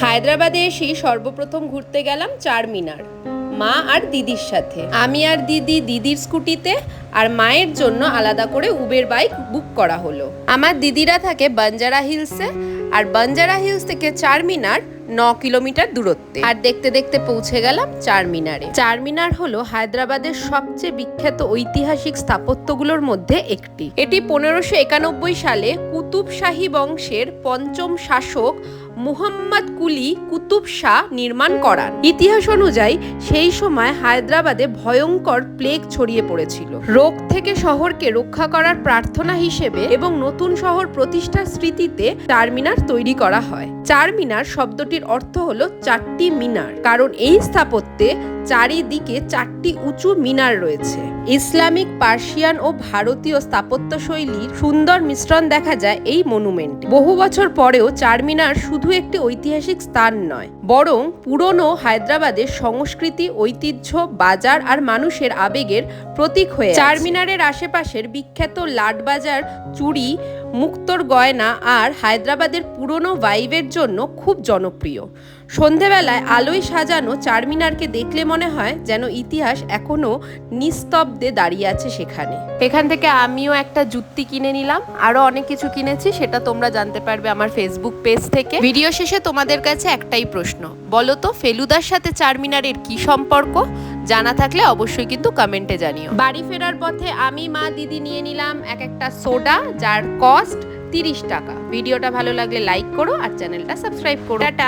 হায়দ্রাবাদে এসেই সর্বপ্রথম ঘুরতে গেলাম চারমিনার মা আর দিদির সাথে। আমি আর দিদির স্কুটিতে, আর মায়ের জন্য আলাদা করে উবের বাইক বুক করা হলো। আমার দিদিরা থাকে বাঞ্জারা হিলসে, আর বাঞ্জারা হিলস থেকে চারমিনার 9 কিলোমিটার দূরত্বে। আর দেখতে দেখতে পৌঁছে গেলাম চারমিনারে। চারমিনার হলো হায়দ্রাবাদের সবচেয়ে বিখ্যাত ঐতিহাসিক স্থাপত্যগুলোর মধ্যে একটি। এটি 1591 সালে কুতুব শাহী বংশের পঞ্চম শাসক মুহাম্মদ কুলি কুতুব শাহ নির্মাণ করান। ইতিহাস অনুযায়ী সেই সময় হায়দ্রাবাদে ভয়ঙ্কর প্লেগ ছড়িয়ে পড়েছিল। রোগ থেকে শহরকে রক্ষা করার প্রার্থনা হিসেবে এবং নতুন শহর প্রতিষ্ঠার স্মৃতিতে চারমিনার তৈরি করা হয়। চারমিনার শব্দটির অর্থ হলো 4টি মিনার, কারণ এই স্থাপত্যে চারিদিকে 4টি উঁচু মিনার রয়েছে। ইসলামিক, পার্সিয়ান ও ভারতীয় স্থাপত্য শৈলীর সুন্দর মিশ্রণ দেখা যায় এই মনুমেন্ট। বহু বছর পরেও চারমিনার শুধু একটি ঐতিহাসিক স্থান নয়, বরং পুরনো হায়দ্রাবাদের সংস্কৃতি, ঐতিহ্য, বাজার আর মানুষের আবেগের প্রতীক হয়ে আছে। চারমিনারের আশেপাশের বিখ্যাত লাটবাজার, চুড়ি, মুক্তোর গয়না আর হায়দ্রাবাদের পুরনো ভাইবের জন্য খুব জনপ্রিয়। সন্ধেবেলায় আলোয় সাজানো চারমিনারকে দেখলে মনে হয় যেন ইতিহাস এখনো নিস্তব্ধে দাঁড়িয়ে আছে সেখানে। এখান থেকে আমিও একটা জুত্তি কিনে নিলাম, আরো অনেক কিছু কিনেছি, সেটা তোমরা জানতে পারবে আমার ফেসবুক পেজ থেকে। ভিডিও শেষে তোমাদের কাছে একটাই প্রশ্ন, বলো তো ফেলুদার সাথে চারমিনারের কি সম্পর্ক? জানা থাকলে অবশ্যই কিন্তু কমেন্টে জানিও। বাড়ি ফেরার পথে আমি, মা, দিদি নিয়ে নিলাম এক একটা সোডা, যার কস্ট 30 টাকা। ভিডিওটা ভালো লাগলে লাইক করো আর চ্যানেলটা সাবস্ক্রাইব করো। টাটা।